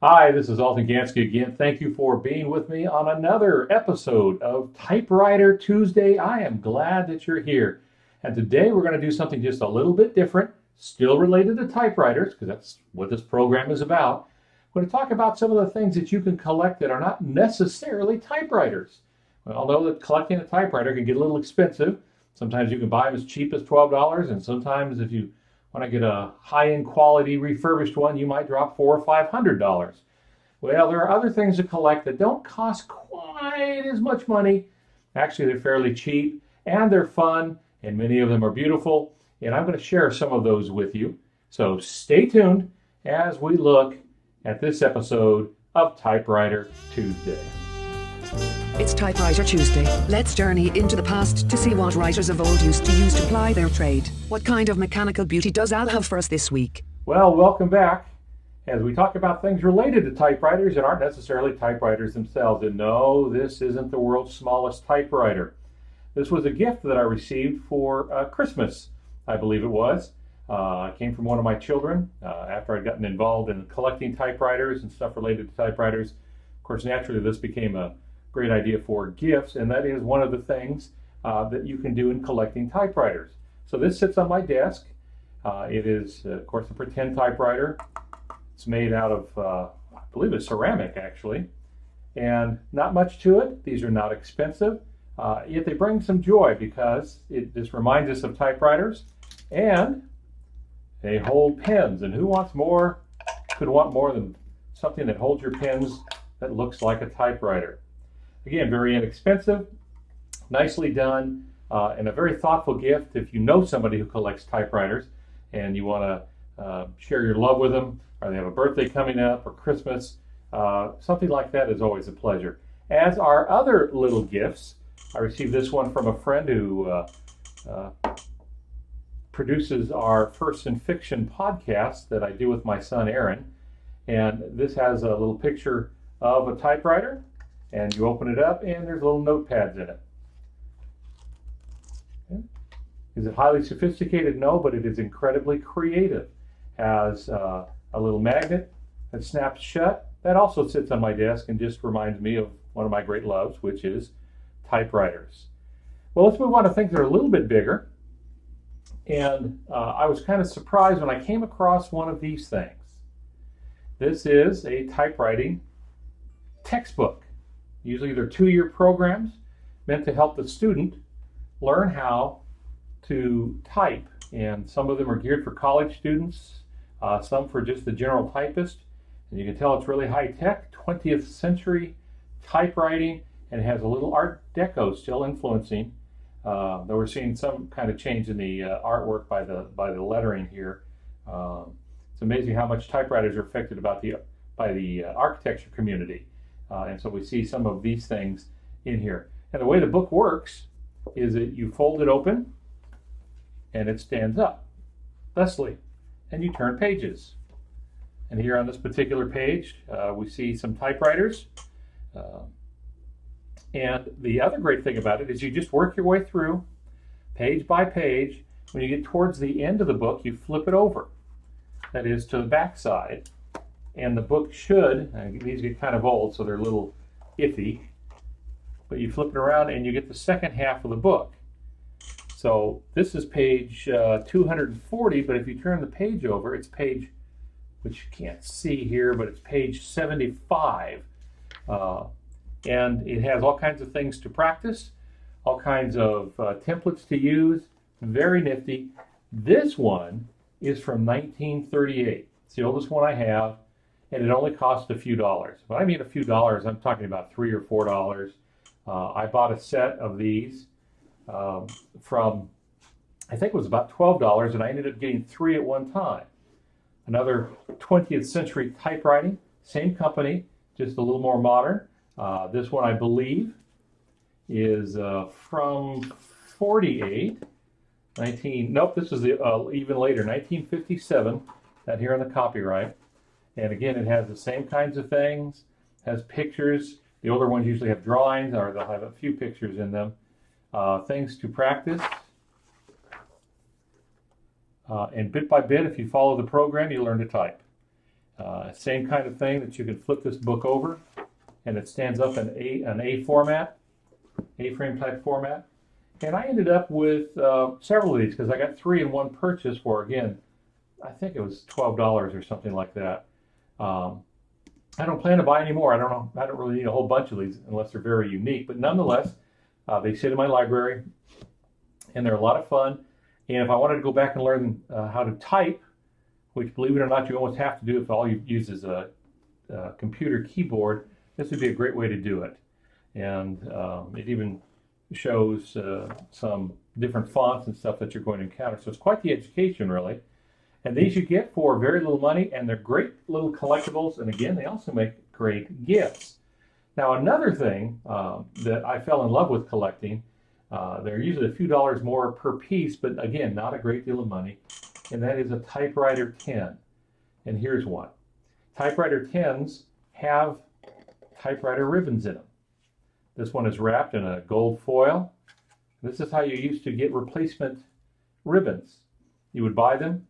Hi, this is Alton Gansky again. Thank you for being with me on another episode of Typewriter Tuesday. I am glad that you're here. And today we're going to do something just a little bit different, still related to typewriters, because that's what this program is about. We're going to talk about some of the things that you can collect that are not necessarily typewriters. We all know that collecting a typewriter can get a little expensive. Sometimes you can buy them as cheap as $12, and sometimes if you want to get a high-end quality refurbished one, you might drop $400 or $500. Well, there are other things to collect that don't cost quite as much money. Actually, they're fairly cheap and they're fun, and many of them are beautiful. And I'm going to share some of those with you. So stay tuned as we look at this episode of Typewriter Tuesday. It's Typewriter Tuesday. Let's journey into the past to see what writers of old used to use to ply their trade. What kind of mechanical beauty does Al have for us this week? Well, welcome back as we talk about things related to typewriters that aren't necessarily typewriters themselves. And no, this isn't the world's smallest typewriter. This was a gift that I received for Christmas, I believe it was. It came from one of my children after I'd gotten involved in collecting typewriters and stuff related to typewriters. Of course, naturally, this became a great idea for gifts, and that is one of the things that you can do in collecting typewriters. So this sits on my desk. It is, of course, a pretend typewriter. It's made out of, I believe it's ceramic, actually, and not much to it. These are not expensive, yet they bring some joy because it just reminds us of typewriters, and they hold pens. And who wants more, could want more than something that holds your pens that looks like a typewriter? Again, very inexpensive, nicely done, and a very thoughtful gift if you know somebody who collects typewriters and you want to share your love with them, or they have a birthday coming up or Christmas. Something like that is always a pleasure. As are other little gifts. I received this one from a friend who produces our First in Fiction podcast that I do with my son Aaron. And this has a little picture of a typewriter. And you open it up, and there's little notepads in it. Okay. Is it highly sophisticated? No, but it is incredibly creative. Has a little magnet that snaps shut. That also sits on my desk and just reminds me of one of my great loves, which is typewriters. Well, let's move on to things that are a little bit bigger. And I was kind of surprised when I came across one of these things. This is a typewriting textbook. Usually they're 2-year programs meant to help the student learn how to type. And some of them are geared for college students, some for just the general typist. And you can tell it's really high tech, 20th century typewriting, and it has a little Art Deco still influencing. Though we're seeing some kind of change in the artwork by the lettering here. It's amazing how much typewriters are affected by the architecture community. And so we see some of these things in here. And the way the book works is that you fold it open and it stands up thusly, and you turn pages. And here on this particular page, we see some typewriters. And the other great thing about it is you just work your way through page by page. When you get towards the end of the book, you flip it over. That is to the back side. And the book should, these get kind of old, so they're a little iffy, but you flip it around and you get the second half of the book. So this is page 240, but if you turn the page over, it's page, which you can't see here, but it's page 75. And it has all kinds of things to practice, all kinds of templates to use, very nifty. This one is from 1938. It's the oldest one I have. And it only cost a few dollars. When I mean a few dollars, I'm talking about $3 or $4. I bought a set of these from, I think it was about $12, and I ended up getting 3 at one time. Another 20th century typewriting, same company, just a little more modern. This one, I believe, is from 48. Nope, this is even later, 1957, that here on the copyright. And again, it has the same kinds of things, has pictures. The older ones usually have drawings, or they'll have a few pictures in them. Things to practice. And bit by bit, if you follow the program, you learn to type. Same kind of thing that you can flip this book over and it stands up in an A format, A-frame type format. And I ended up with several of these because I got 3 in one purchase for, again, I think it was $12 or something like that. I don't plan to buy any more. I don't really need a whole bunch of these unless they're very unique. But nonetheless, they sit in my library, and they're a lot of fun. And if I wanted to go back and learn how to type, which, believe it or not, you almost have to do if all you use is a computer keyboard, this would be a great way to do it. And it even shows some different fonts and stuff that you're going to encounter. So it's quite the education, really. And these you get for very little money, and they're great little collectibles. And again, they also make great gifts. Now, another thing that I fell in love with collecting, they're usually a few dollars more per piece, but again, not a great deal of money, and that is a typewriter 10. And here's one. Typewriter 10s have typewriter ribbons in them. This one is wrapped in a gold foil. This is how you used to get replacement ribbons. You would buy them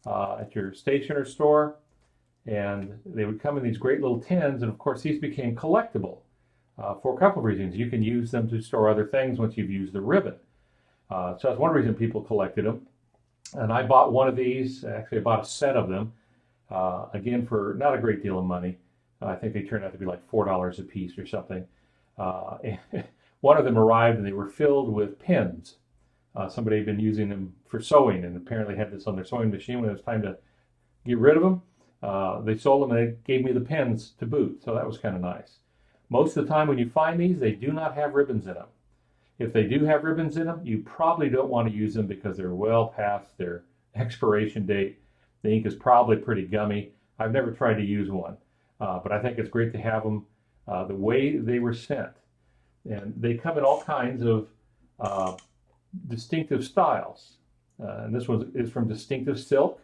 at your stationer store, and they would come in these great little tins, and of course these became collectible for a couple of reasons. You can use them to store other things once you've used the ribbon. So that's one reason people collected them. And I bought one of these. Actually, I bought a set of them, again, for not a great deal of money. I think they turned out to be like $4 a piece or something. One of them arrived and they were filled with pins. Somebody had been using them for sewing and apparently had this on their sewing machine. When it was time to get rid of them, they sold them and they gave me the pins to boot. So that was kind of nice. Most of the time when you find these, they do not have ribbons in them. If they do have ribbons in them, you probably don't want to use them because they're well past their expiration date. The ink is probably pretty gummy. I've never tried to use one, but I think it's great to have them the way they were sent. And they come in all kinds of distinctive styles. And this one is from Distinctive Silk.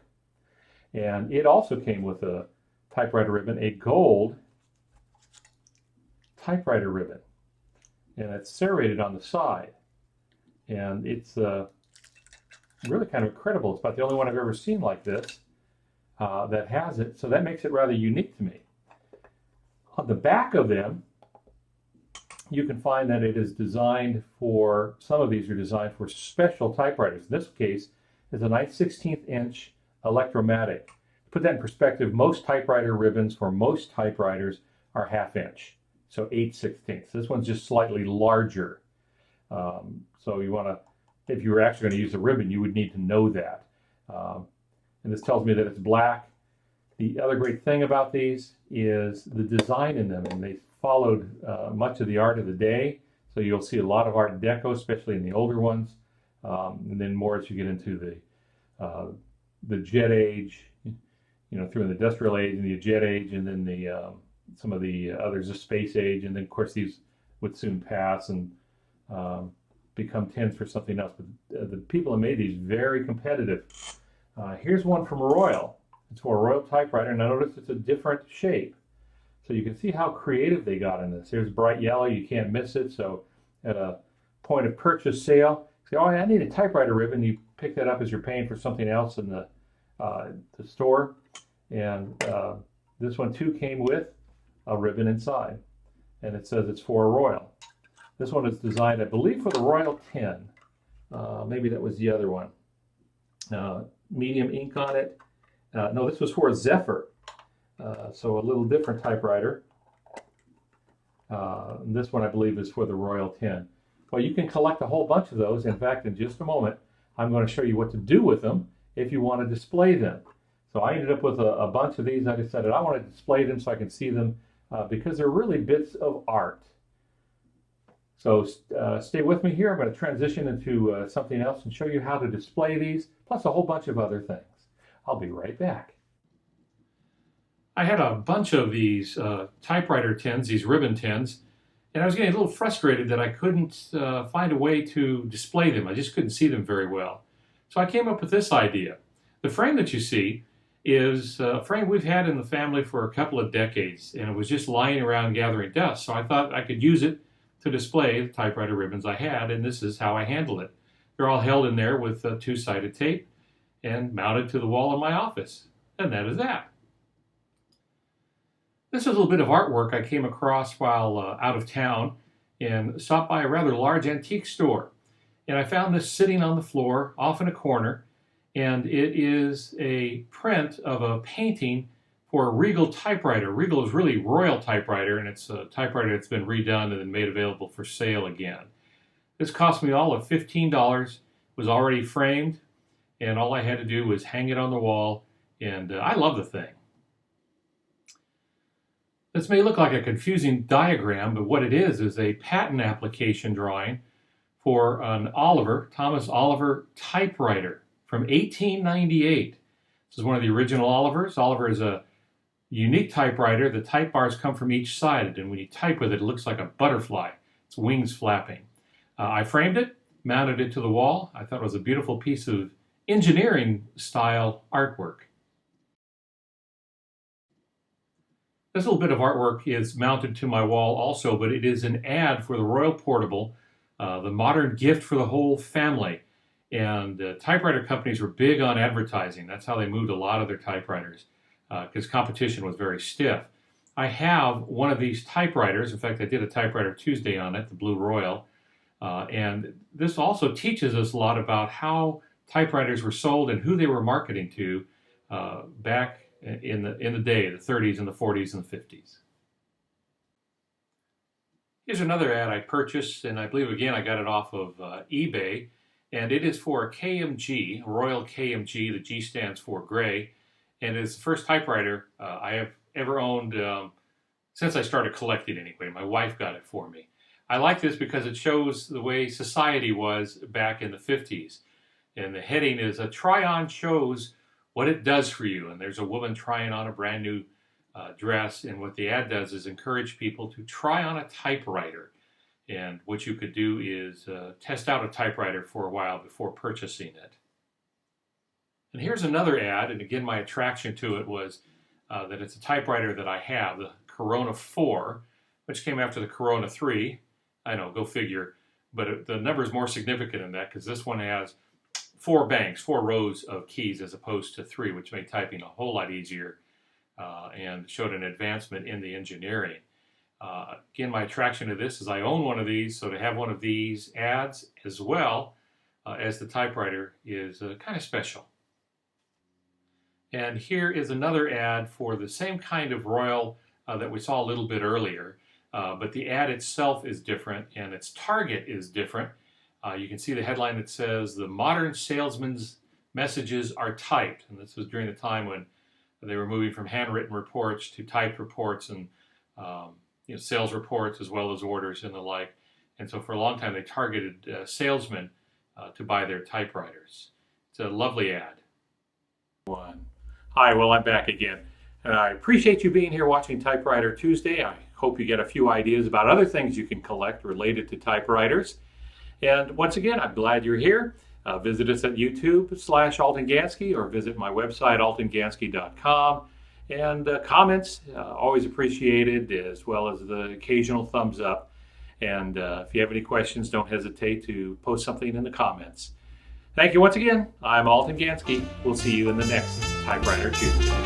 And it also came with a typewriter ribbon, a gold typewriter ribbon. And it's serrated on the side. And it's really kind of incredible. It's about the only one I've ever seen like this that has it. So that makes it rather unique to me. On the back of them, you can find that it is designed for, some of these are designed for special typewriters. In this case, it's a nice 16th inch electromatic. To put that in perspective, most typewriter ribbons for most typewriters are 1/2 inch, so 8/16. This one's just slightly larger. So you want to, if you were actually going to use a ribbon, you would need to know that. And this tells me that it's black. The other great thing about these is the design in them, and they followed much of the art of the day. So you'll see a lot of Art Deco, especially in the older ones, and then more as you get into the Jet Age, you know, through the Industrial Age and the Jet Age, and then the some of the others, the Space Age, and then of course these would soon pass and become tins for something else. But the people that made these very competitive. Here's one from Royal. It's for a Royal typewriter, and I noticed it's a different shape. So you can see how creative they got in this. Here's bright yellow, you can't miss it. So at a point of purchase sale, say, oh, I need a typewriter ribbon. You pick that up as you're paying for something else in the store. And this one too came with a ribbon inside. And it says it's for a Royal. This one is designed, I believe, for the Royal 10. Maybe that was the other one. Medium ink on it. No, this was for a Zephyr. So a little different typewriter. This one, I believe, is for the Royal 10. Well, you can collect a whole bunch of those. In fact, in just a moment, I'm going to show you what to do with them if you want to display them. So I ended up with a bunch of these. I decided I want to display them so I can see them because they're really bits of art. So stay with me here. I'm going to transition into something else and show you how to display these, plus a whole bunch of other things. I'll be right back. I had a bunch of these typewriter tins, these ribbon tins, and I was getting a little frustrated that I couldn't find a way to display them. I just couldn't see them very well. So I came up with this idea. The frame that you see is a frame we've had in the family for a couple of decades, and it was just lying around gathering dust. So I thought I could use it to display the typewriter ribbons I had, and this is how I handled it. They're all held in there with two-sided tape and mounted to the wall in my office. And that is that. This is a little bit of artwork I came across while out of town and stopped by a rather large antique store. And I found this sitting on the floor off in a corner, and it is a print of a painting for a Regal typewriter. Regal is really Royal typewriter, and it's a typewriter that's been redone and then made available for sale again. This cost me all of $15, was already framed, and all I had to do was hang it on the wall, and I love the thing. This may look like a confusing diagram, but what it is a patent application drawing for an Thomas Oliver typewriter from 1898. This is one of the original Olivers. Oliver is a unique typewriter. The type bars come from each side, and when you type with it, it looks like a butterfly. Its wings flapping. I framed it, mounted it to the wall. I thought it was a beautiful piece of engineering style artwork. This little bit of artwork is mounted to my wall also, but it is an ad for the Royal Portable, the modern gift for the whole family. And typewriter companies were big on advertising. That's how they moved a lot of their typewriters, because competition was very stiff. I have one of these typewriters. In fact, I did a Typewriter Tuesday on it, the Blue Royal. And this also teaches us a lot about how typewriters were sold and who they were marketing to back in the day, the 30s and the 40s and the 50s. Here's another ad I purchased, and I believe again I got it off of eBay, and it is for a KMG, a Royal KMG. The G stands for gray, and it's the first typewriter I have ever owned since I started collecting anyway. My wife got it for me. I like this because it shows the way society was back in the 50s. And the heading is a try-on shows what it does for you. And there's a woman trying on a brand new dress. And what the ad does is encourage people to try on a typewriter. And what you could do is test out a typewriter for a while before purchasing it. And here's another ad. And again, my attraction to it was that it's a typewriter that I have, the Corona 4, which came after the Corona 3. I know, go figure. But the number is more significant than that because this one has 4 banks, 4 rows of keys as opposed to 3, which made typing a whole lot easier and showed an advancement in the engineering. Again, my attraction to this is I own one of these, so to have one of these ads as well as the typewriter is kind of special. And here is another ad for the same kind of Royal that we saw a little bit earlier. But the ad itself is different and its target is different. You can see the headline that says, "The modern salesman's messages are typed." And this was during the time when they were moving from handwritten reports to typed reports and sales reports as well as orders and the like. And so for a long time they targeted salesmen to buy their typewriters. It's a lovely ad. Hi, well, I'm back again. And I appreciate you being here watching Typewriter Tuesday. I hope you get a few ideas about other things you can collect related to typewriters. And once again, I'm glad you're here. Visit us at YouTube/Alton Gansky or visit my website, altongansky.com. And comments, always appreciated, as well as the occasional thumbs up. And if you have any questions, don't hesitate to post something in the comments. Thank you once again. I'm Alton Gansky. We'll see you in the next Typewriter Tuesday.